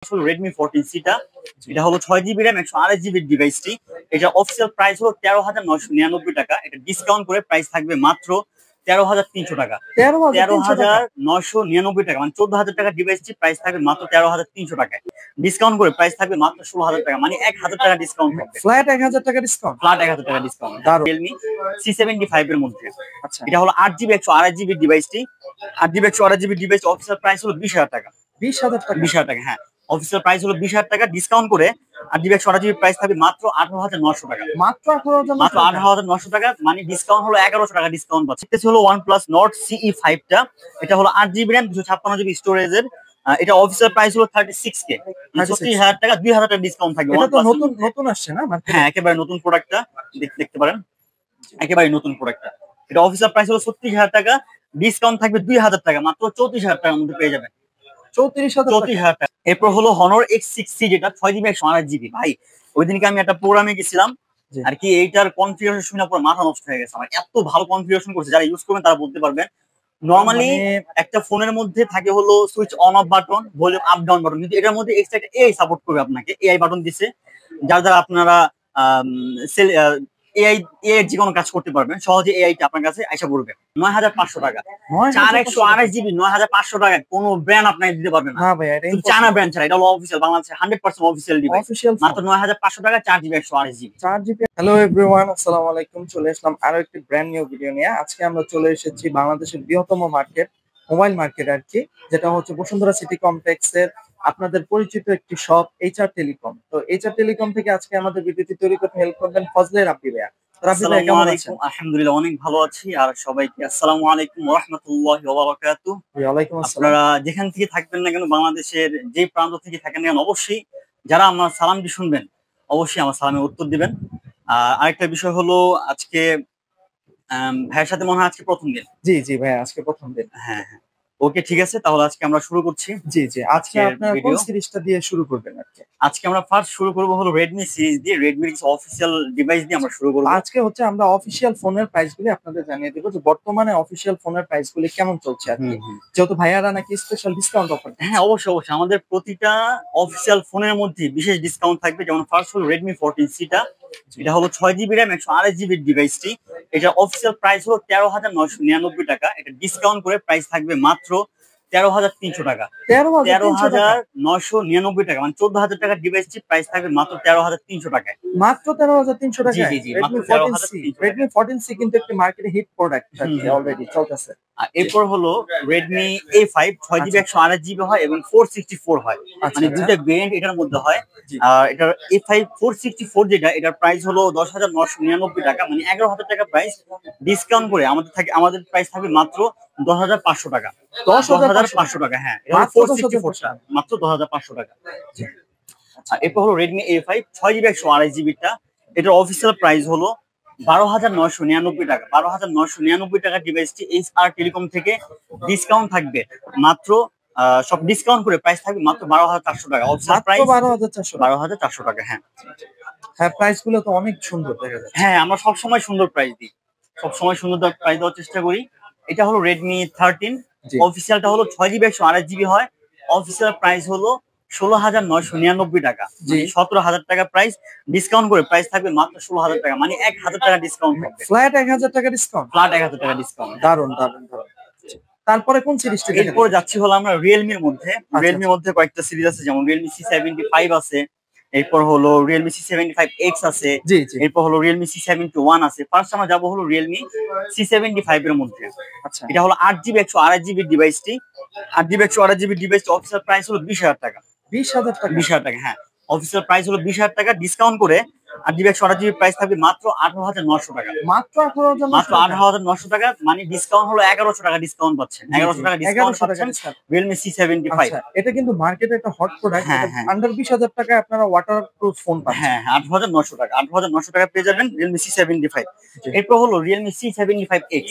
Redmi 14C টা এটা হলো 6GB RAM 128GB ডিভাইসটি। এটা অফিসিয়াল প্রাইস হলো 13,999 টাকা। এটা ডিসকাউন্ট করে প্রাইস থাকবে মাত্র 13,300 টাকা। 13,999 টাকা, মানে 14,000 টাকা ডিভাইসটি প্রাইস থাকবে মাত্র 13,300 টাকায়। ডিসকাউন্ট করে প্রাইস থাকবে মাত্র 16,000 টাকা, মানে 1,000 টাকা ডিসকাউন্ট থাকবে। ফ্ল্যাট 1,000 টাকা ডিসকাউন্ট, ফ্ল্যাট 1,000 টাকা ডিসকাউন্ট। Realme C75 এর মধ্যে। আচ্ছা, এটা হলো 8GB 128GB ডিভাইসটি। 8GB 128GB device official price হলো 20,000 টাকা। 20,000 টাকা, 20,000 টাকা, হ্যাঁ। অফিসিয়াল প্রাইস হলো 20,000 টাকা, ডিসকাউন্ট করে 8GB 128GB প্রাইস থাকবে মাত্র 18,900 টাকা। মাত্র 18,900 টাকা, মানে ডিসকাউন্ট হলো 1,100 টাকা ডিসকাউন্ট পাচ্ছে। এটা হলো OnePlus Nord CE5 টা। এটা হলো 8GB RAM 256GB স্টোরেজের। এটা অফিসিয়াল প্রাইস হলো 36K, 36,000 টাকা, 2,000 টাকা ডিসকাউন্ট থাকবে। এটা তো নতুন আসছে না? হ্যাঁ, একেবারে নতুন প্রোডাক্টটা দেখতে পারেন, একেবারে নতুন প্রোডাক্টটা। এটা অফিসিয়াল প্রাইস হলো 36,000 টাকা, ডিসকাউন্ট থাকবে 2,000 টাকা, মাত্র 34,000 টাকার মধ্যে পেয়ে যাবেন। 34,000 টাকা। এরপর হলো Honor X6C, যেটা 6GB 128GB। ভাই, ওই দিনকে আমি একটা প্রোগ্রামে গেছিলাম আর কি, এইটার কনফিগারেশন শুনে পুরো মাথা নষ্ট হয়ে গেছে আমার। এত ভালো কনফিগারেশন করছে, যারা ইউজ করবেন তারা বলতে পারবেন। নরমালি একটা ফোনের মধ্যে থাকে হলো switch on of button, volume up down button, কিন্তু এটার মধ্যে এক্সট্রা একটা এআই সাপোর্ট করবে আপনাকে। এআই বাটন দিছে, যার দ্বারা আপনারা এআই এর যে কোনো কাজ করতে পারবেন সহজে। এআইটা আপনার কাছে আইসা পড়বে 9,500 টাকা। 4/128GB 9,500 টাকায় কোন ব্র্যান্ড আপনাকে দিতে পারবে না। চায়না ব্র্যান্ড ছাড়া, এটা হলো অফিসিয়াল, বাংলাদেশের 100% অফিসিয়াল ডিভাইস, মাত্র 9,500 টাকা, 4GB 128GB। হ্যালো এভরিওয়ান, আসসালামু আলাইকুম। চলে আসলাম আরো একটি ব্র্যান্ড নিউ ভিডিও নিয়ে। আজকে আমরা চলে এসেছি বাংলাদেশের বৃহত্তম মার্কেট, মোবাইল মার্কেট আর কি, যেটা হচ্ছে বসুন্ধরা সিটি কমপ্লেক্সের আপনাদের পরিচিত একটি শপ HR টেলিকম। তো HR টেলিকম থেকে আজকে আমাদের ভিডিওটি তৈরি করতে হেল্প করবেন ফজলে রাব্বি ভাইয়া। আলহামদুলিল্লাহ, অনেক ভালো আছি। আর সবাইকে আসসালামু আলাইকুম ওয়া রাহমাতুল্লাহি ওয়া বারাকাতুহু। ওয়ালাইকুম আসসালাম। আপনারা যেখান থেকে থাকবেন না কেন, বাংলাদেশের যে প্রান্ত থেকে থাকেন না কেন, অবশ্যই যারা আমার সালামটি শুনবেন অবশ্যই আমার সালামের উত্তর দিবেন। আরেকটা বিষয় হলো, আজকে ভাইয়ের সাথে মনে হয় আজকে প্রথম দিন। জি ভাই, আজকে প্রথম দিন। হ্যাঁ, ওকে, ঠিক আছে, তাহলে আজকে আমরা শুরু করছি। জি, আজকে আপনারা কোন সিরিজটা দিয়ে শুরু করবেন? আজকে আমরা ফার্স্ট শুরু করব হলো Redmi সিরিজ দিয়ে, Redmi অফিসিয়াল ডিভাইস দিয়ে আমরা শুরু করব। আজকে হচ্ছে আমরা অফিসিয়াল ফোনের প্রাইসগুলি আপনাদের জানিয়ে দেব, যে বর্তমানে অফিসিয়াল ফোনের প্রাইসগুলি কেমন চলছে আর কি, যেহেতু ভাইয়ারা নাকি স্পেশাল ডিসকাউন্ট অফার। হ্যাঁ, অবশ্যই আমাদের প্রতিটা অফিসিয়াল ফোনের মধ্যে বিশেষ ডিসকাউন্ট থাকবে। যেমন ফার্স্ট হলো Redmi 14C টা। এটা হলো 6GB RAM 128GB ডিভাইসটি। এটা অফিসিয়াল প্রাইস হলো 13,999 টাকা। এটা ডিসকাউন্ট করে প্রাইস থাকবে মাত্র 13,300 টাকা। 13,999 টাকা, মানে 14,000 টাকা ডিভাইসটি প্রাইস থাকবে মাত্র 13,300 টাকায়। মাত্র 13,300 টাকা। জি, মাত্র 13,300। Redmi 14C কিন্তু একটি মার্কেটে হিট প্রোডাক্ট অলরেডি চলতেছে। এরপর হলো Redmi A5, 6GB 128GB হয় এবং 464 হয়, মানে দুইটা ভেরিয়েন্ট এটার মধ্যে হয়। এটার A5 464 যেটা, এটার প্রাইস হলো 10,999 টাকা, মানে 11,000 টাকা প্রাইস। ডিসকাউন্ট করে আমাদের প্রাইস থাকবে মাত্র 10,500 টাকা। 10,500 টাকা, হ্যাঁ, মাত্র 10,500 টাকা। এরপর হলো Redmi A5 6GB 128GB টা। এটার অফিসিয়াল প্রাইস হলো 12,999 টাকা। 12,999 টাকা ডিভাইসটি HR টেলিকম থেকে ডিসকাউন্ট থাকবে মাত্র, সব ডিসকাউন্ট করে প্রাইস থাকবে মাত্র 12,400 টাকা। অফিসিয়াল প্রাইস 12,400 টাকা। হ্যাঁ, প্রাইস গুলো তো অনেক সুন্দর দেখা যাচ্ছে। হ্যাঁ, আমরা সবসময় সুন্দর প্রাইস দিই, সবসময় সুন্দর প্রাইস দেওয়ার চেষ্টা করি। এটা হলো Redmi 13, অফিসিয়ালটা হলো 6GB 128GB হয়। অফিসিয়াল প্রাইস হলো 16,999 টাকা, 17,000 টাকা প্রাইস। ডিসকাউন্ট করে প্রাইস থাকবে মাত্র 16,000 টাকা, মানে 1,000 টাকা ডিসকাউন্ট থাকবে। ফ্ল্যাট 1,000 টাকা ডিসকাউন্ট, ফ্ল্যাট 1,000 টাকা ডিসকাউন্ট। দারুন। তারপরে কোন সিরিজটা? এরপরে যাচ্ছি হলো আমরা Realme এর মধ্যে। Realme এর মধ্যে কয়েকটা সিরিজ আছে, যেমন Realme C75 আছে, এরপর হলো Realme C75X আছে, এরপর হলো Realme C71 আছে। ফার্স্ট আমরা যাবো হলো Realme C75 এর মধ্যে। আচ্ছা, এটা হলো 8GB 128GB ডিভাইসটি। 8GB 128GB device official price হলো 20,000 টাকা। 20,000 টাকা, হ্যাঁ, অফিসিয়াল প্রাইস হলো 20,000 টাকা। ডিসকাউন্ট করে 8GB 128GB প্রাইস থাকবে মাত্র 18,900 টাকা। মাত্র 18,900 টাকা, মানে ডিসকাউন্ট হলো 1,100 টাকা ডিসকাউন্ট পাচ্ছেন। 1,100 টাকা ডিসকাউন্ট পাচ্ছেন Realme C75। এটা কিন্তু মার্কেটে একটা হট প্রোডাক্ট। আন্ডার 20,000 টাকায় আপনারা ওয়াটারপ্রুফ ফোন পাচ্ছেন। হ্যাঁ, 8,900 টাকা। 8,900 টাকা পেয়ে যাবেন Realme C75। এরপর হলো Realme C75X।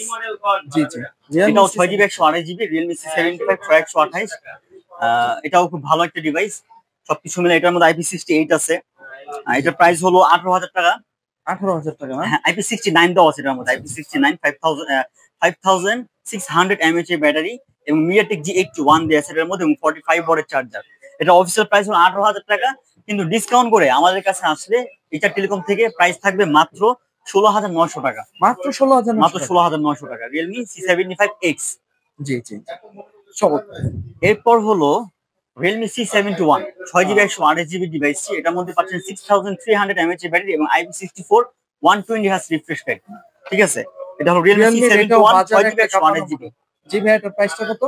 এটাও 6GB 128GB Realme C75 128। এটাও খুব ভালো একটা ডিভাইস। সবকিছু মিলে এটার মধ্যে IP68 আছে। এটার প্রাইস হলো 18,000 টাকা। 18,000 টাকা, হ্যাঁ, IP69 দাও আছে এটার মধ্যে। IP69 5600 mAh ব্যাটারি এবং MediaTek G81 দেয়া আছে এটার মধ্যে, এবং 45 ওয়াটের চার্জার। এটা অফিসিয়াল প্রাইস হলো 18,000 টাকা, কিন্তু ডিসকাউন্ট করে আমাদের কাছে আসলে এইচআর টেলিকম থেকে প্রাইস থাকবে মাত্র 16,900 টাকা। মাত্র 16,000, মাত্র 16,900 টাকা রিয়েলমি C75X। জি জি চমৎকার। এরপর হলো রিয়েলমি C71 6GB 128GB ডিভাইসটি। এটার মধ্যে পাচ্ছেন 6300 mAh ব্যাটারি এবং IP64 120 Hz রিফ্রেশ রেট। ঠিক আছে, এটা হলো রিয়েলমি C71 6GB 128GB। জি ভাই, এটার প্রাইসটা কত?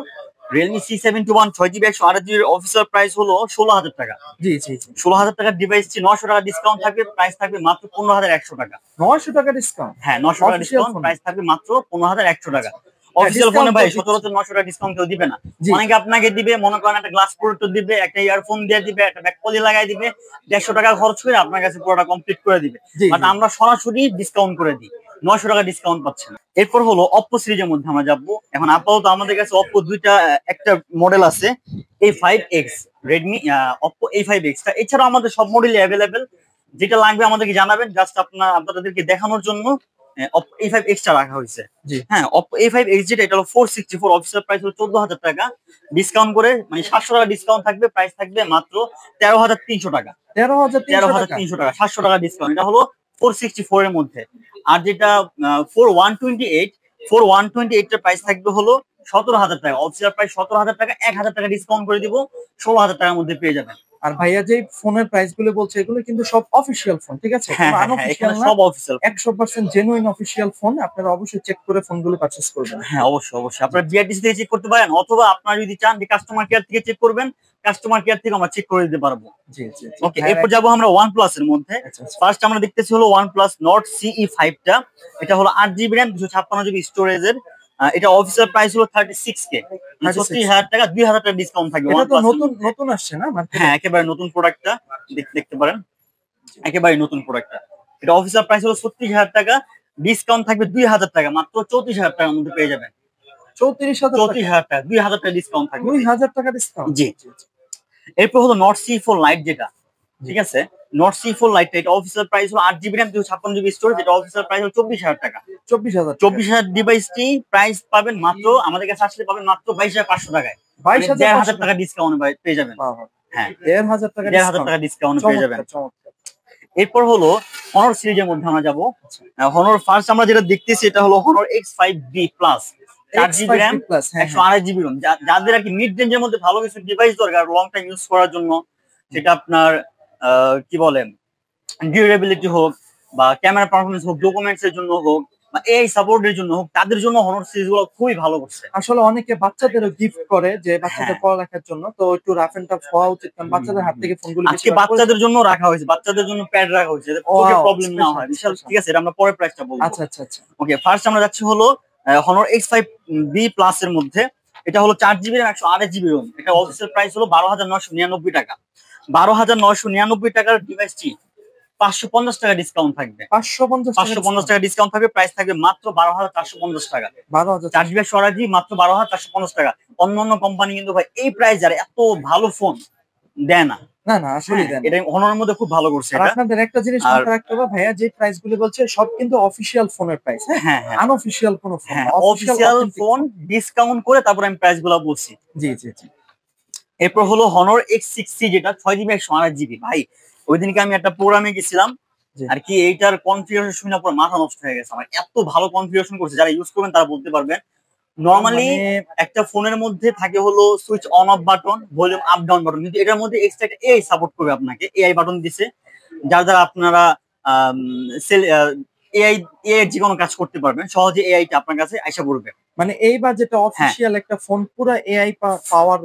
রিয়েলমি C71 6GB 128GB এর অফিসিয়াল প্রাইস হলো 16,000 টাকা। জি জি জি 16,000 টাকার ডিভাইসটি 900 টাকা ডিসকাউন্ট থাকবে, প্রাইস থাকবে মাত্র 15,100 টাকা। 900 টাকা ডিসকাউন্ট? হ্যাঁ, 900 টাকা ডিসকাউন্ট, প্রাইস থাকবে মাত্র 15,100 টাকা। অফিসিয়াল ফোনে ভাই সচরাচর 900 টাকা ডিসকাউন্ট কেউ দিবে না। অনেকে আপনাকে দিবে, মনে করেন একটা গ্লাস প্রোটেক্টর দিবে, একটা ইয়ারফোন দিয়ে দিবে, একটা ব্যাক পলি লাগাই দিবে, 150 টাকা খরচ করে আপনার কাছে পুরোটা কমপ্লিট করে দিবে। বাট আমরা সরাসরি ডিসকাউন্ট করে দিই, 900 টাকা ডিসকাউন্ট পাচ্ছেন। এরপর হলো অপ্পো সিরিজের মধ্যে আমরা যাবো। এখন আপাতত আমাদের কাছে অপ্পো দুইটা একটা মডেল আছে, A5X, রেডমি অপ্পো A5X টা। এছাড়াও আমাদের সব মডেলই অ্যাভেলেবেল। যেটা লাগবে আমাদেরকে জানাবেন, জাস্ট আপনাদেরকে দেখানোর জন্য অপ্পো A5X টা রাখা হয়েছে। হ্যাঁ, অপ্পো A5X যেটা, এটা হলো 464, অফিসিয়াল প্রাইস হলো 14,000 টাকা। ডিসকাউন্ট করে মানে 700 টাকা ডিসকাউন্ট থাকবে, প্রাইস থাকবে মাত্র 13,300 টাকা। 13,300 টাকা, 700 টাকা ডিসকাউন্ট। এটা হলো 464 এর মধ্যে। আর যেটা 4128 এর প্রাইস থাকবে হলো 17,000 টাকা। অফিসিয়াল প্রাইস 17,000 টাকা, 1,000 টাকা ডিসকাউন্ট করে দিব, 16,000 টাকার মধ্যে পেয়ে যাবেন। আর ভাইয়া যে ফোনের প্রাইস গুলো বলছে এগুলো কিন্তু সব অফিসিয়াল ফোন, ঠিক আছে? হ্যাঁ, এখানে সব অফিসিয়াল, 100% জেনুইন অফিসিয়াল ফোন। আপনারা অবশ্যই চেক করে ফোনগুলো পারচেজ করবেন। হ্যাঁ, অবশ্যই আপনারা বিআরটিসি থেকে চেক করতে পারেন, অথবা আপনারা যদি চান যে কাস্টমার কেয়ার থেকে চেক করবেন, কাস্টমার কেয়ার থেকে আমরা চেক করে দিতে পারবো। জি জি ওকে, এরপর যাবো আমরা OnePlus এর মধ্যে। ফার্স্ট আমরা দেখতেছি হলো OnePlus Nord CE5 টা। এটা হলো 8GB RAM 256GB স্টোরেজের। এটা অফিসিয়াল প্রাইস হলো 36K, 36,000 টাকা, 2,000 টাকা ডিসকাউন্ট থাকবে। এটা তো নতুন আসছে না? হ্যাঁ, একেবারে নতুন প্রোডাক্টটা দেখতে পারেন, একেবারে নতুন প্রোডাক্টটা। এটা অফিসিয়াল প্রাইস হলো 36,000 টাকা, ডিসকাউন্ট থাকবে 2,000 টাকা, মাত্র 34,000 টাকার মধ্যে পেয়ে যাবেন। 34,000 টাকা, 2,000 টাকা ডিসকাউন্ট থাকবে। 2,000 টাকা ডিসকাউন্ট? জি। এরপর হলো Nord CE4 Lite যেটা, ঠিক আছে, Nord CE4 Lite এটা অফিসিয়াল প্রাইস হলো 8GB RAM 256GB স্টোরেজ। এটা অফিসিয়াল প্রাইস হলো 24,000 টাকা। 24,000 ডিভাইসটি প্রাইস পাবেন মাত্র, আমাদের কাছে আসলে পাবেন মাত্র 22,500 টাকায়। 22,000 টাকা ডিসকাউন্ট পেয়ে যাবেন। হ্যাঁ, 1,500 টাকা ডিসকাউন্ট পেয়ে যাবেন। এরপর হলো Honor সিরিজের মধ্যে আমরা যাবো। Honor ফার্স্ট আমরা যেটা দেখতেছি এটা হলো Honor X5B Plus, 4GB RAM 128GB ROM। যাদের আর কি মিড রেঞ্জের মধ্যে ভালো কিছু ডিভাইস দরকার লং টাইম ইউজ করার জন্য, সেটা আপনার কি বলেন ডিউরেবিলিটি হোক, বা ক্যামেরা পারফরমেন্স হোক, ডকুমেন্টস এর জন্য হোক, বা এআই সাপোর্টের জন্য হোক, তাদের জন্য Honor সিরিজ গুলো খুবই ভালো করছে। আসলে অনেকে বাচ্চাদেরও গিফট করে যে বাচ্চাদের পড়ালেখার জন্য, তো একটু রাফ এন্ড টাফ হওয়া উচিত, কারণ বাচ্চাদের হাত থেকে ফোনগুলো আজকে বাচ্চাদের জন্য রাখা হয়েছে, বাচ্চাদের জন্য প্যাড রাখা হয়েছে, চোখের প্রবলেম না হয় বিশাল। ঠিক আছে, এটা আমরা পরে প্রাইসটা বলবো। আচ্ছা। ওকে, ফার্স্ট আমরা যাচ্ছি হলো Honor X5B Plus এর মধ্যে। এটা হলো 4GB RAM 128GB ROM। এটা অফিসিয়াল প্রাইস হলো 12,999 টাকা। 12,999 টাকার ডিভাইসটি 550 টাকা ডিসকাউন্ট থাকবে। 550 টাকা ডিসকাউন্ট থাকবে, প্রাইস থাকবে মাত্র 12,450 টাকা। 4GB 128GB মাত্র 12,450 টাকা। অন্যান্য কোম্পানি কিন্তু ভাই এই প্রাইস আর এত ভালো ফোন দেয় না। না আসলে দেন, এটা Honor মধ্যে খুব ভালো করছে। আর আপনাদের একটা জিনিস মাথায় রাখতে হবে ভাইয়া, যে প্রাইস গুলো বলছে সব কিন্তু অফিশিয়াল ফোনের প্রাইস। হ্যাঁ, আনঅফিশিয়াল কোনো ফোন না, অফিশিয়াল ফোন ডিসকাউন্ট করে তারপর আমি প্রাইস গুলো বলছি। জি। এরপর হলো Honor X6C যেটা 6GB 128GB। ভাই ওইদিনকে আমি একটা প্রোগ্রামে গেছিলাম আর কি, এইটার কনফিগারেশন শুনে পুরো মাথা নষ্ট হয়ে গেছে আমার, এত ভালো কনফিগারেশন করছে। যারা ইউজ করবেন তারা বলতে পারবেন। নরমালি একটা ফোনের মধ্যে থাকে হলো switch on of button, volume up down button, কিন্তু এটার মধ্যে এক্সট্রা একটা এআই সাপোর্ট করবে আপনাকে, এআই বাটন দিছে, যার দ্বারা আপনারা এআই যে কোনো কাজ করতে পারবেন সহজে। এআইটা আপনার কাছে আইসা পড়বে। মানে এই বাজেটে অফিশিয়াল একটা ফোন পুরো এআই পাওয়ার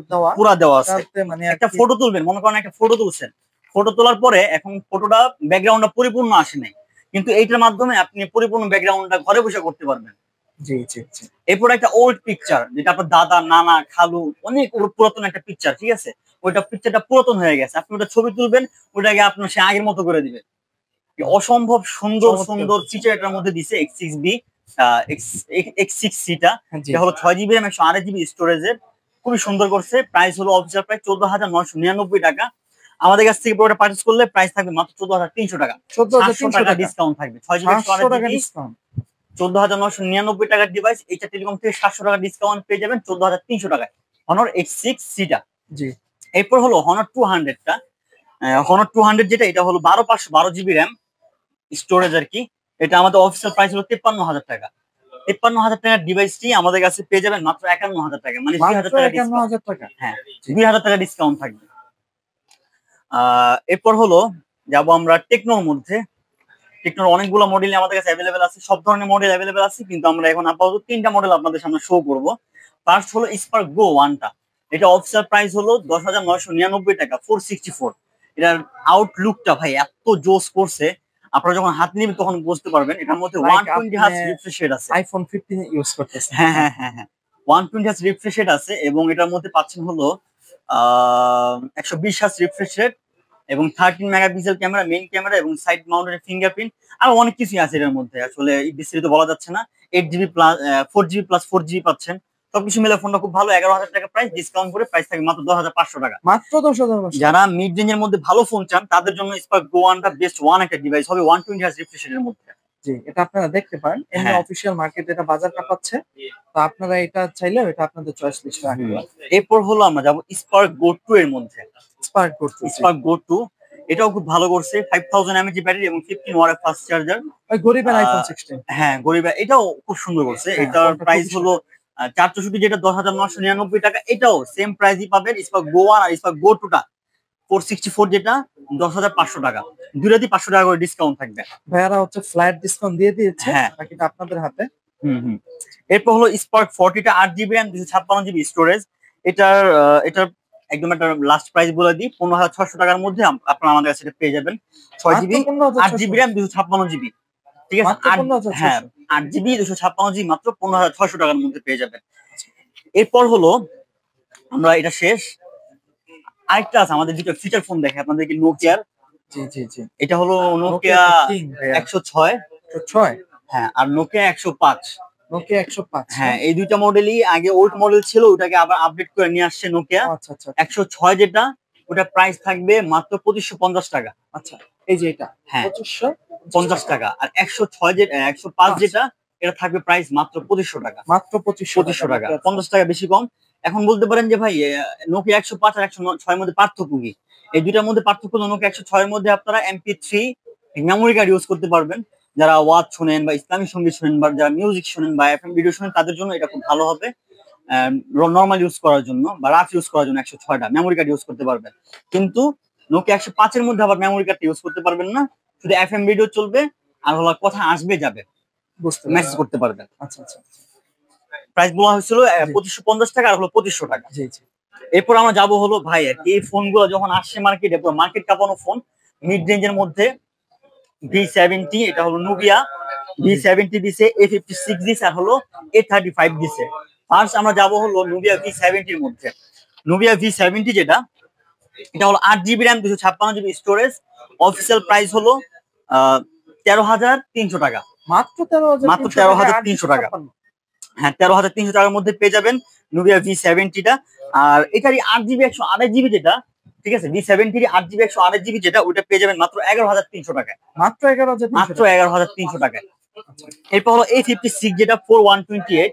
দেওয়া আছে। মানে একটা ফটো তুলবেন, মনে করেন একটা ফটো তুলছেন, ফটো তোলার পরে এখন ফটোটা ব্যাকগ্রাউন্ডটা পরিপূর্ণ আসে নাই, কিন্তু এইটার মাধ্যমে আপনি পরিপূর্ণ ব্যাকগ্রাউন্ডটা ঘরে বসে করতে পারবেন। জি। এরপর একটা ওল্ড পিকচার, যেটা আপনার দাদা, নানা, খালু, অনেক পুরাতন একটা পিকচার, ঠিক আছে, ওইটা পিকচারটা পুরাতন হয়ে গেছে, আপনি ওটা ছবি তুলবেন, ওটাকে আপনার সে আগের মতো করে দিবে। অসম্ভব সুন্দর ফিচার এটার মধ্যে দিছে X6C টা। এটা হলো 6GB RAM 128GB স্টোরেজের, খুবই সুন্দর করছে। প্রাইস হলো অফিসিয়াল প্রাইস 14,999 টাকা। আমাদের কাছ থেকে পুরোটা পারচেজ করলে প্রাইস থাকবে মাত্র 14,300 টাকা। 700 টাকা ডিসকাউন্ট থাকবে। 6GB 128GB ডিসকাউন্ট, 14,999 টাকার ডিভাইস। এইটা টেলিকম থেকে 700 টাকা ডিসকাউন্ট পেয়ে যাবেন 14,300 টাকায় Honor X6C টা। জি। এরপর হলো হনার 200টা। হনার 200 যেটা, এটা হলো 12/512 জিবি র্যাম স্টোরেজ আর কি। এটা আমাদের অফিসিয়াল প্রাইস হলো 53,000 টাকা। 53,000 টাকার ডিভাইসটি আমাদের কাছে পেয়ে যাবেন মাত্র 51,000 টাকা, মানে 2,000 টাকা ডিসকাউন্ট। হ্যাঁ, 2,000 টাকা ডিসকাউন্ট থাকবে। এরপর হলো যাবো আমরা টেকনোর মধ্যে। টেকনোর অনেকগুলো মডেল আমাদের কাছে অ্যাভেলেবেল আছে, সব ধরনের মডেল অ্যাভেলেবেল আছে, কিন্তু আমরা এখন আপাতত 3টা মডেল আপনাদের সামনে শো করব। ফার্স্ট হলো স্পার্ক গো 1টা। এটা অফিসিয়াল প্রাইস হলো 10,999 টাকা, 464। এটার আউটলুকটা ভাই এত জোস করছে, আপনারা যখন হাত নেবেন তখন বুঝতে পারবেন। এটার মধ্যে 120 হার্জ রিফ্রেশ রেট আছে। আইফোন 15 ইউজ করতেছে। হ্যাঁ হ্যাঁ হ্যাঁ হ্যাঁ, 120 হার্জ রিফ্রেশ রেট আছে, এবং এটার মধ্যে পাচ্ছেন হলো 120 হার্জ রিফ্রেশ রেট, এবং 13 মেগাপিক্সেল ক্যামেরা, মেইন ক্যামেরা, এবং সাইড মাউন্টেড ফিঙ্গারপ্রিন্ট, আর অনেক কিছুই আছে এর মধ্যে। আসলে বিস্তারিত বলা যাচ্ছে না। 8GB plus 4GB plus 4GB পাচ্ছেন। সবকিছু মিলে ফোনটা খুব ভালো। 11,000 টাকা প্রাইস, ডিসকাউন্ট করে প্রাইস থাকে মাত্র 10,500 টাকা। মাত্র 10,000। যারা মিড রেঞ্জের মধ্যে ভালো ফোন চান তাদের জন্য স্পার্ক গো 1টা বেস্ট একটা ডিভাইস হবে, 120 হার্জ রিফ্রেশ রেটের মধ্যে। জি, এটা আপনারা দেখতে পারেন। এমনি অফিশিয়াল মার্কেটে এটা বাজার কাঁপাচ্ছে, তো আপনারা এটা চাইলে এটা আপনাদের চয়েস লিস্টে রাখতে পারেন। এরপর হলো আমরা যাব স্পার্ক গো 2 এর মধ্যে। স্পার্ক গো 2, এটাও খুব ভালো করছে। 5000 mAh ব্যাটারি এবং 15 ওয়াটের ফাস্ট চার্জার। ওই গরিবের আইফোন 16। হ্যাঁ, গরিবের এটাও খুব সুন্দর করছে। এটার প্রাইস হলো 464, যেটা 10,999 টাকা। এটাও সেম প্রাইসই পাবেন। স্পার্ক গো 1 আর স্পার্ক গো 2টা 464, যেটা 10,500 টাকা। দুইটাতেই 500 টাকা করে ডিসকাউন্ট থাকবে। ভাইয়ারা হচ্ছে ফ্ল্যাট ডিসকাউন্ট দিয়ে দিয়েছে, বাকিটা আপনাদের হাতে। এরপর হলো spark 40টা 8GB RAM, 256GB storage. এটার একদম একটা লাস্ট প্রাইস বলে দিই, 15,600 টাকার মধ্যে আপনারা আমাদের কাছে পেয়ে যাবেন। 6GB 8GB RAM, 256GB। ঠিক আছে, 8GB 256GB মাত্র 15,600 টাকার মধ্যে পেয়ে যাবেন। এরপর হলো আমরা এটা শেষ, আরেকটা আছে আমাদের, দুটো ফিচার ফোন দেখে আপনাদেরকে। নোকিয়ার, এটা হলো নোকিয়া 106। হ্যাঁ, আর নোকিয়া 105। হ্যাঁ, এই দুইটা মডেলই আগে ওল্ড মডেল ছিল, ওটাকে আবার আপডেট করে নিয়ে আসছে নোকিয়া। 106 যেটা, ওটা প্রাইস থাকবে মাত্র 2550 টাকা। আচ্ছা, এই যে এটা, হ্যাঁ, 2550 টাকা। আর 106 যেটা, 105 যেটা, এটা থাকবে প্রাইস মাত্র 2500 টাকা। মাত্র 2500 টাকা, 50 টাকা বেশি কম। এখন বলতে পারেন যে ভাই, নোকিয়া 105 আর 106 মধ্যে পার্থক্য কি? এই দুইটার মধ্যে পার্থক্য হলো, নোকিয়া 106 এর মধ্যে আপনারা MP3 মেমোরি কার্ড ইউজ করতে পারবেন। যারা ওয়াচ শুনেন বা ইসলামিক সঙ্গীত শুনেন বা যারা মিউজিক শুনেন বা FM ভিডিও শুনেন, তাদের জন্য এটা খুব ভালো হবে। নর্মাল ইউজ করার জন্য বা রাফ ইউজ করার জন্য 106টা মেমোরি কার্ড ইউজ করতে পারবেন। কিন্তু নোকিয়া 105 এর মধ্যে আবার মেমোরি কার্ড ইউজ করতে পারবেন না, শুধু FM ভিডিও চলবে, আর হলো কথা আসবে যাবে, মেসেজ করতে পারবেন। আচ্ছা আচ্ছা, প্রাইস বলা হয়েছিল 2550 টাকা, আর হলো 2500 টাকা। এরপর আমরা যাবো হলো ভাই, এই ফোনগুলো যখন আসছে মার্কেটে, পুরো মার্কেট কাঁপানো ফোন মিড রেঞ্জের মধ্যে। V70, এটা হলো নোকিয়া V70 দিছে, A56 দিছে, আর হলো A35 দিছে। ফার্স্ট আমরা যাবো হলো নোকিয়া V70 এর মধ্যে। নোকিয়া V70 যেটা, এটা হলো 8GB RAM, 256GB storage. Official price হলো 13,300 টাকা। মাত্র 13,300 টাকা। হ্যাঁ, 13,300 টাকার মধ্যে পেয়ে যাবেন নোকিয়া V70টা। আর এটারই 8GB 128GB যেটা, ঠিক আছে, V70 8GB 128GB যেটা, ওটা পেয়ে যাবেন মাত্র 11,300 টাকায়। মাত্র 11,300 টাকায়। এরপর হলো A56 যেটা 4128,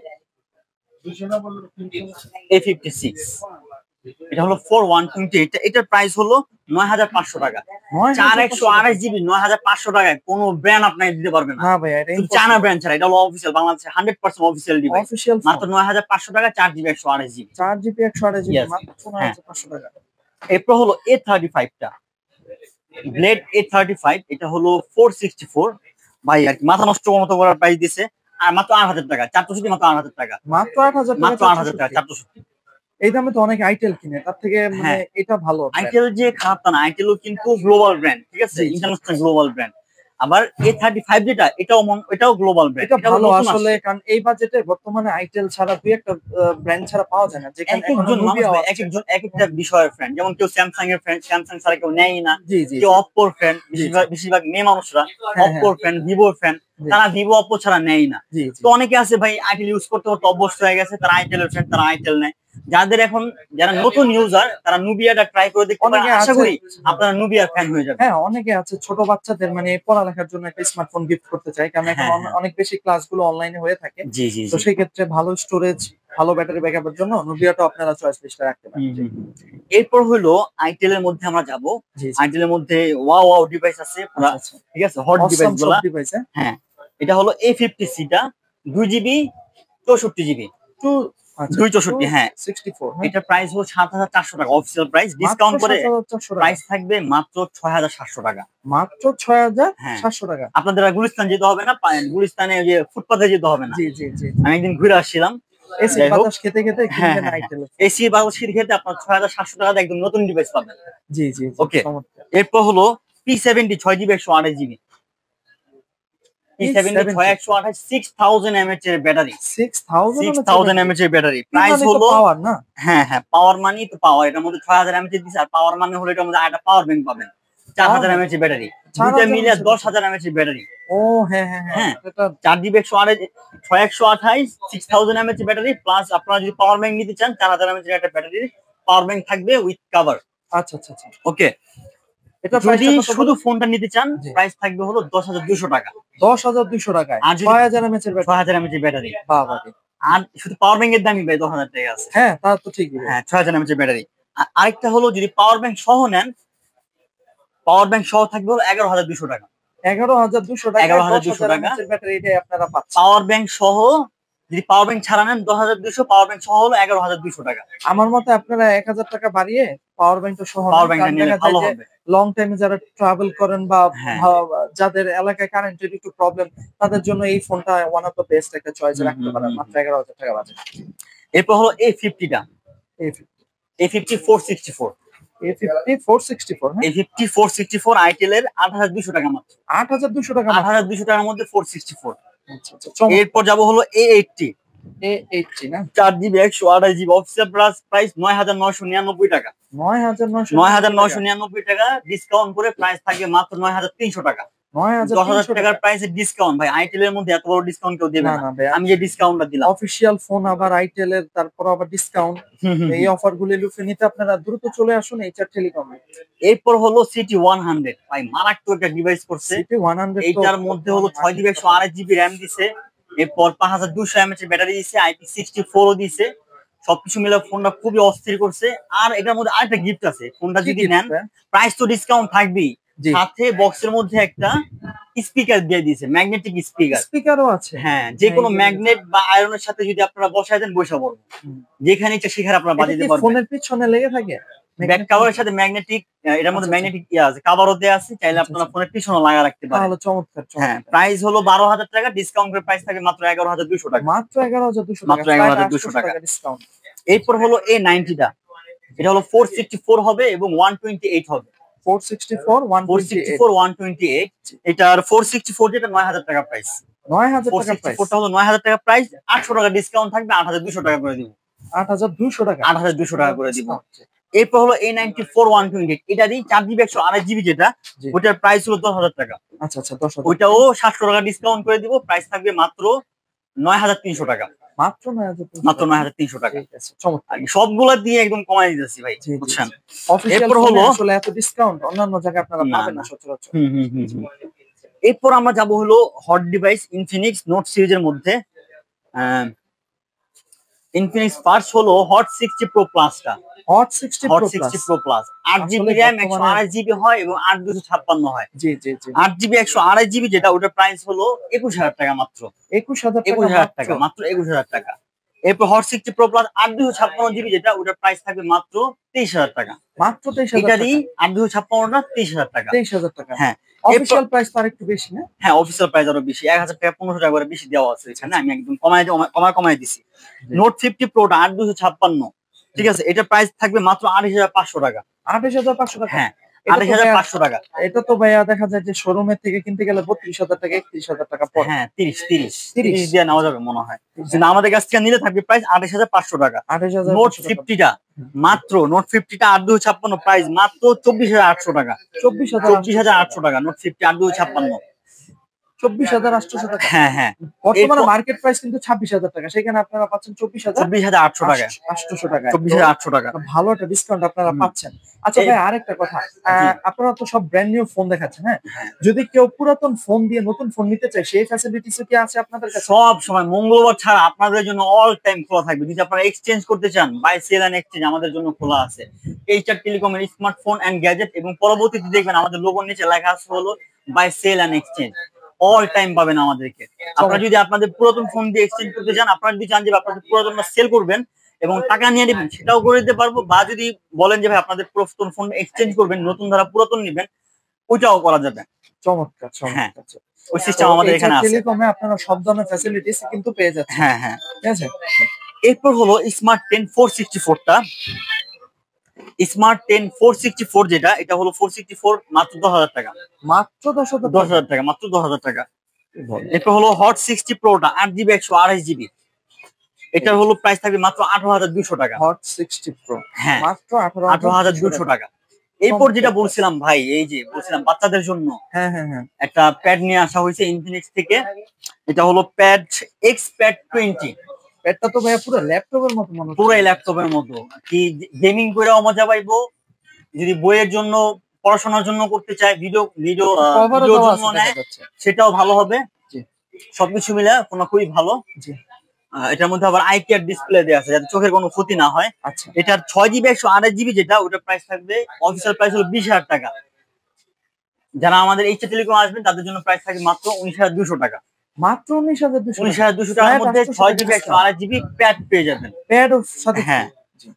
A56 এটা হলো 4128। এটার প্রাইস হলো 9,500 টাকা। 4128GB 9,500 টাকায় কোন ব্র্যান্ড আপনাকে দিতে পারবে না। হ্যাঁ ভাই, এটা চায়না ব্র্যান্ড ছাড়া, এটা হলো অফিসিয়াল, বাংলাদেশের 100% অফিসিয়াল ডিভাইস। মাত্র 9,500 টাকা, 4GB 128GB। 4GB 128GB মাত্র 9,500 টাকা। এরপর হলো A35টা, ব্লেড A35। এটা হলো 464 ভাই, আর কি মাথা নষ্ট মতো করার প্রাইস দিছে। আর মাত্র 8,000 টাকা, 464 মাত্র 8,000 টাকা। মাত্র 8,000 টাকা, 464। এই দামে তো অনেকে আইটেল কিনে, তার থেকে মানে এটা ভালো। আইটেল যে খারাপ তা না, আইটেলও কিন্তু গ্লোবাল ব্র্যান্ড, ঠিক আছে, ইন্টারন্যাশনাল গ্লোবাল ব্র্যান্ড। আবার A35 যেটা, এটাও গ্লোবাল ব্র্যান্ড। এটা ভালো আসলে, কারণ এই বাজেটে বর্তমানে আইটেল ছাড়া দুই একটা ব্র্যান্ড ছাড়া পাওয়া যায় না। যেখানে একজন এক একটা বিষয়ের ফ্রেন্ড, যেমন কেউ স্যামসাং এর ফ্রেন্ড, স্যামসাং ছাড়া কেউ নেয় না। কেউ অপ্পোর ফ্রেন্ড, বেশিরভাগ মেয়ে মানুষরা অপ্পোর ফ্রেন্ড, ভিভোর ফ্রেন্ড, তারা ভিভো অপ্পো ছাড়া নেয় না। তো অনেকে আছে ভাই আইটেল ইউজ করতে করতে অভ্যস্ত হয়ে গেছে, তারা আইটেলের ফ্রেন্ড, তারা আইটেল নেয়। যাদের এখন যারা নতুন ইউজার তারা নুবিয়াটা ট্রাই করে দেখতে পারেন, আশা করি আপনারা নুবিয়ার ফ্যান হয়ে যাবেন। হ্যাঁ, অনেকে আছে ছোট বাচ্চাদের মানে পড়ালেখার জন্য একটা স্মার্টফোন গিফট করতে চায়, কারণ এখন অনেক বেশি ক্লাসগুলো অনলাইনে হয়ে থাকে। জি জি। তো সেই ক্ষেত্রে ভালো স্টোরেজ, ভালো ব্যাটারি ব্যাকআপের জন্য নুবিয়াটা আপনারা চয়েস লিস্টে রাখতে পারেন। এরপর হলো আইটেল এর মধ্যে আমরা যাব। আইটেল এর মধ্যে ওয়াও ওয়াও ডিভাইস আছে পুরো, ঠিক আছে, হট ডিভাইস গুলো। হ্যাঁ, এটা হলো A50C টা 2GB 64GB 264, হ্যাঁ 64। এটা প্রাইস হলো ৭,৪০০ টাকা অফিসিয়াল প্রাইস, ডিসকাউন্ট করে প্রাইস থাকবে মাত্র ৬,৭০০ টাকা। মাত্র ৬,৭০০ টাকা। আপনাদের গুলিস্তান যেতে হবে না, গুলিস্তানে ওই যে ফুটপাতে যেতে হবে না। জি জি জি। আমি একদিন ঘুরে আসছিলাম, এসি বাতাস খেতে খেতে কিনবেন আইটেল। এসি বাতাস খেতে আপনার ৬,৭০০ টাকাতে একদম নতুন ডিভাইস পাবেন। জি জি। ওকে, এরপর হলো P70 6GB 128GB। P70 128 6000 mAh এর ব্যাটারি, 6000 mAh এর ব্যাটারি। প্রাইস হলো পাওয়ার না? হ্যাঁ হ্যাঁ, পাওয়ার মানে তো পাওয়ার, এটার মধ্যে 6000 mAh দিছে, আর পাওয়ার মানে হলো এটার মধ্যে একটা পাওয়ার ব্যাংক পাবেন 4000 mAh এর ব্যাটারি, দুটো মিলে 10000 mAh এর ব্যাটারি। ও হ্যাঁ হ্যাঁ হ্যাঁ, এটা 4GB 128 6000 mAh এর ব্যাটারি, প্লাস আপনারা যদি পাওয়ার ব্যাংক নিতে চান 4000 mAh এর একটা ব্যাটারি পাওয়ার ব্যাংক থাকবে উইথ কভার। আচ্ছা আচ্ছা আচ্ছা, ওকে। এটা যদি শুধু ফোনটা নিতে চান প্রাইস থাকবে হলো 10,200 টাকা। 10,200 টাকায় 6000 mAh এর ব্যাটারি, 6000 mAh এর ব্যাটারি। বাবা রে। আর শুধু পাওয়ার ব্যাংকের দামই ভাই 10,000 টাকা আছে। হ্যাঁ, তা তো ঠিকই। হ্যাঁ, 6000 mAh এর ব্যাটারি। আরেকটা হলো যদি পাওয়ার ব্যাংক সহ নেন, পাওয়ার ব্যাংক সহ থাকবে হলো 11,200 টাকা। 11,200 টাকা, 11,200 টাকা ব্যাটারি এটাই আপনারা পাচ্ছেন। পাওয়ার ব্যাংক সহ, যদি পাওয়ার ব্যাংক ছাড়া নেন 10,200, পাওয়ার ব্যাংক সহ হলো 11,200 টাকা। আমার মতে আপনারা 1000 টাকা বাড়িয়ে পাওয়ার ব্যাংকটা সহ পাওয়ার ব্যাংকটা নিলে ভালো হবে। লং টাইমে যারা ট্রাভেল করেন বা যাদের এলাকায় কারেন্টের একটু প্রবলেম, তাদের জন্য এই ফোনটা ওয়ান অফ দ্য বেস্ট একটা চয়েস রাখতে পারেন মাত্র 11,000 টাকা বাজেট। এরপর হলো A50 টা, A50 464, A50 464, A50 464 আইটেল এর 8,200 টাকা মাত্র। 8,200 টাকা, 8,200 টাকার মধ্যে 464। এরপর যাব হলো A80, A80 না, 4GB 128GB অফিসিয়াল প্রাইস 9,999 টাকা। 9,999 টাকা ডিসকাউন্ট করে প্রাইস থাকবে মাত্র 9,300 টাকা। 10,000 টাকার প্রাইসের ডিসকাউন্ট ভাই, আইটেল এর মধ্যে এত বড় ডিসকাউন্ট কেউ দেবে না। আমি যে ডিসকাউন্টটা দিলাম, অফিশিয়াল ফোন আবার আইটেল এর, তারপর আবার ডিসকাউন্ট, এই অফার গুলি লুফে নিতে আপনারা দ্রুত চলে আসুন এইচআর টেলিকমে। এরপর হলো CT100 ভাই, মারাত্মক একটা ডিভাইস করছে। CT100 এইটার মধ্যে হলো 6GB 128GB র‍্যাম দিছে, এরপর 5200 mAh এর ব্যাটারি দিছে, IP64 ও দিছে। সবকিছু মিলে ফোনটা খুবই অস্থির করছে। আর এটার মধ্যে আরেকটা গিফট আছে, ফোনটা যদি নেন প্রাইস তো ডিসকাউন্ট থাকবেই, সাথে বক্সের মধ্যে একটা স্পিকার দিয়ে দিয়েছে, ম্যাগনেটিক স্পিকারও আছে। হ্যাঁ, যে কোনো ম্যাগনেট বা আয়রনের সাথে যদি আপনারা বসায় দেন বসে পড়বে, যেখানে ইচ্ছা সেখানে আপনারা বাজিয়ে পারবেন। ফোনের পিছনে লেগে থাকে ব্যাক কভারের সাথে ম্যাগনেটিক, এটার মধ্যে ম্যাগনেটিক আছে, কভারও দেয়া আছে, চাইলে আপনারা ফোনের পিছনে লাগা রাখতে পারেন। তাহলে চমৎকার। হ্যাঁ, প্রাইস হলো 12,000 টাকা, ডিসকাউন্ট করে প্রাইস থাকে মাত্র 11,200 টাকা। মাত্র 11,200 টাকা, মাত্র 11,200 টাকা ডিসকাউন্ট। এরপর হলো A90 টা, এটা হলো 464 হবে এবং 128 হবে। 464 128, এটার 464 যেটা 9,000 টাকা প্রাইস। 9,000 টাকা প্রাইস, 464 হলো 9,000 টাকা প্রাইস, 800 টাকা ডিসকাউন্ট থাকবে, 8,200 টাকা করে দিব। 8,200 টাকা, 8,200 টাকা করে দিব। এরপর হলো A94 128, এটারই 4GB 128GB যেটা, ওটার প্রাইস হলো 10,000 টাকা। আচ্ছা আচ্ছা, 10,000, ওইটাও 700 টাকা ডিসকাউন্ট করে দিব, প্রাইস থাকবে মাত্র 9,300 টাকা। মাত্র 9,300 টাকা। ঠিক আছে, চমৎকার। সবগুলা দিয়ে একদম কমাই দিতেছি ভাই, বুঝছেন। এরপর হলো আসলে এত ডিসকাউন্ট অন্যান্য জায়গায় আপনারা পাবেন না সচরাচর। এরপর আমরা যাব হলো হট ডিভাইস, ইনফিনিক্স নোট সিরিজের মধ্যে ইনফিনিক্স ফার্স্ট হলো হট 60 প্রো প্লাসটা। Hot 60 Pro Plus 8GB RAM 128GB হয় এবং 8,256 হয়। জি জি জি। 8GB 128GB যেটা, ওটার প্রাইস হলো 21,000 টাকা মাত্র। 21,000 টাকা মাত্র, 21,000 টাকা। এরপর হট 60 প্রো প্লাস 8,256GB যেটা, ওটার প্রাইস থাকবে মাত্র 23,000 টাকা। মাত্র 23,000 টাকা। এটারই 8,256 না 23,000 টাকা। 23,000 টাকা। হ্যাঁ, অফিশিয়াল প্রাইস তার একটু বেশি না? হ্যাঁ, অফিশিয়াল প্রাইস আরো বেশি, 1,000 টাকা 1,500 টাকা করে বেশি দেওয়া আছে এখানে। আমি একদম কমায় দিছি। নোট 50 প্রোটা 8,256, ঠিক আছে, এটা প্রাইস থাকবে মাত্র 28,500 টাকা। 28,500 টাকা। হ্যাঁ, 28,500 টাকা। এটা তো ভাইয়া দেখা যায় যে শোরুমের থেকে কিনতে গেলে 32,000 টাকা 31,000 টাকা পড়ে। হ্যাঁ, 30 দিয়ে নেওয়া যাবে মনে হয়, কিন্তু আমাদের কাছ থেকে নিলে থাকবে প্রাইস 28,500 টাকা। নোট 50টা মাত্র, নোট 50টা 8,256 প্রাইস মাত্র 24,800 টাকা। 24,800 টাকা নোট 50 8,256। 24,800 টাকা। হ্যাঁ হ্যাঁ, বর্তমানে মার্কেট প্রাইস কিন্তু 26,000 টাকা, সেখানে আপনারা পাচ্ছেন 24,800 টাকা। 800 টাকা, 24,800 টাকা, ভালো একটা ডিসকাউন্ট আপনারা পাচ্ছেন। আচ্ছা ভাই, আরেকটা কথা, আপনারা তো সব ব্র্যান্ড নিউ ফোন দেখাচ্ছেন, হ্যাঁ, যদি কেউ পুরাতন ফোন দিয়ে নতুন ফোন নিতে চায়, সেই ফ্যাসিলিটিস কি আছে আপনাদের কাছে? সব সময় মঙ্গলবার ছাড়া আপনাদের জন্য অল টাইম খোলা থাকবে। যদি আপনারা এক্সচেঞ্জ করতে চান, বাই সেল এন্ড এক্সচেঞ্জ আমাদের জন্য খোলা আছে। এইচআর টেলিকমের স্মার্টফোন এন্ড গ্যাজেট, এবং পরবর্তীতে দেখবেন আমাদের লোগোর নিচে লেখা আছে হলো buy sell and exchange. All time পাবেন আমাদেরকে। আপনারা যদি আপনাদের পুরাতন ফোন দিয়ে এক্সচেঞ্জ করতে চান, আপনারা যদি চান যে আপনাদের পুরাতন সেল করবেন এবং টাকা নিয়ে নেবেন, সেটাও করে দিতে পারবো। বা যদি বলেন যে ভাই আপনাদের পুরাতন ফোন এক্সচেঞ্জ করবেন, নতুন ধারা পুরাতন নেবেন, ওইটাও করা যাবে। চমৎকার হ্যাঁ, চমৎকার। ওই সিস্টেম আমাদের এখানে আছে। টেলিকমে আপনারা সব ধরনের ফ্যাসিলিটিস কিন্তু পেয়ে যাচ্ছেন। হ্যাঁ হ্যাঁ, ঠিক আছে। এরপর হলো স্মার্ট 10 464 টা। স্মার্ট 10 464 যেটা, এটা হলো 464 মাত্র 10,000 টাকা। মাত্র 10,000 টাকা, মাত্র 10,000 টাকা। এরপর হলো হট 60 প্রোটা 8GB 128GB, এটার হলো প্রাইস থাকবে মাত্র 18,200 টাকা। হট 60 প্রো হ্যাঁ, মাত্র 18,200 টাকা। এরপর যেটা বলছিলাম ভাই, এই যে বলছিলাম বাচ্চাদের জন্য হ্যাঁ হ্যাঁ হ্যাঁ একটা প্যাড নিয়ে আসা হয়েছে ইনফিনিক্স থেকে। এটা হলো প্যাড এক্স প্যাড 20। প্যাডটা তো ভাই পুরো ল্যাপটপের মতো মনে হচ্ছে। পুরো ল্যাপটপের মতো, কি গেমিং করেও মজা পাইবো, যদি বইয়ের জন্য পড়াশোনার জন্য করতে চায়, ভিডিওর জন্য নেয়, সেটাও ভালো হবে। সবকিছু মিলে কোনো খুবই ভালো। এটার মধ্যে আবার আই কেয়ার ডিসপ্লে দেওয়া আছে, যাতে চোখের কোনো ক্ষতি না হয়। আচ্ছা, এটার 6GB 128GB যেটা, ওটার প্রাইস থাকবে অফিসিয়াল প্রাইস হলো 20,000 টাকা। যারা আমাদের এইচএ টেলিকম আসবেন তাদের জন্য প্রাইস থাকবে মাত্র 19,200 টাকা। মাত্র 19,200 টাকার মধ্যে 6GB 128GB প্যাড পেয়ে যাবেন। প্যাড সাথে, হ্যাঁ।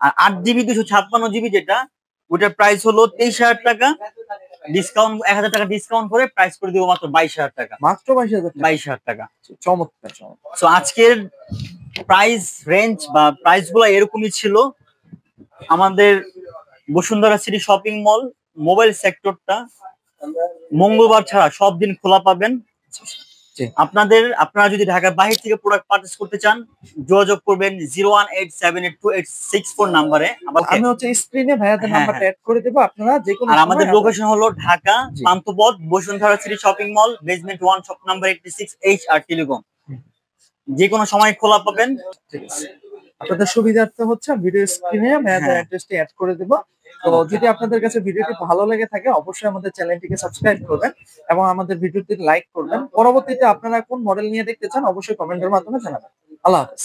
আর 8GB 256GB যেটা, ওটার প্রাইস হলো 23,000 টাকা। ডিসকাউন্ট 1,000 টাকা ডিসকাউন্ট করে প্রাইস করে দিব মাত্র 22,000 টাকা। মাত্র 22,000 টাকা। চমৎকার চমৎকার। সো আজকের প্রাইস রেঞ্জ বা প্রাইস গুলো এরকমই ছিল। আমাদের Bashundhara city shopping mall mobile সেক্টরটা মঙ্গলবার ছাড়া সব দিন খোলা পাবেন। আপনারা যদি ঢাকার বাইরে থেকে প্রোডাক্ট পারচেজ করতে চান, যোগাযোগ করবেন 018782864 নাম্বারে। আমি হচ্ছে স্ক্রিনে ভাইয়াদের নাম্বারটা অ্যাড করে দেব, আপনারা যে কোনো। আর আমাদের লোকেশন হলো Dhaka Panthapath, Bashundhara city shopping mall, basement 1, shop number 86, HR telecom. যে কোনো সময় খোলা পাবেন। ঠিক আছে, আপনাদের সুবিধার্থে হচ্ছে ভিডিও স্ক্রিনে ভাইয়াদের অ্যাড্রেসটি অ্যাড করে দেব। তো যদি আপনাদের কাছে ভিডিওটি ভালো লেগে থাকে, অবশ্যই আমাদের চ্যানেলটিকে সাবস্ক্রাইব করবেন এবং আমাদের ভিডিওটি লাইক করবেন। পরবর্তীতে আপনারা কোন মডেল নিয়ে দেখতে চান, অবশ্যই কমেন্টের মাধ্যমে জানাবেন। আল্লাহ হাফেজ।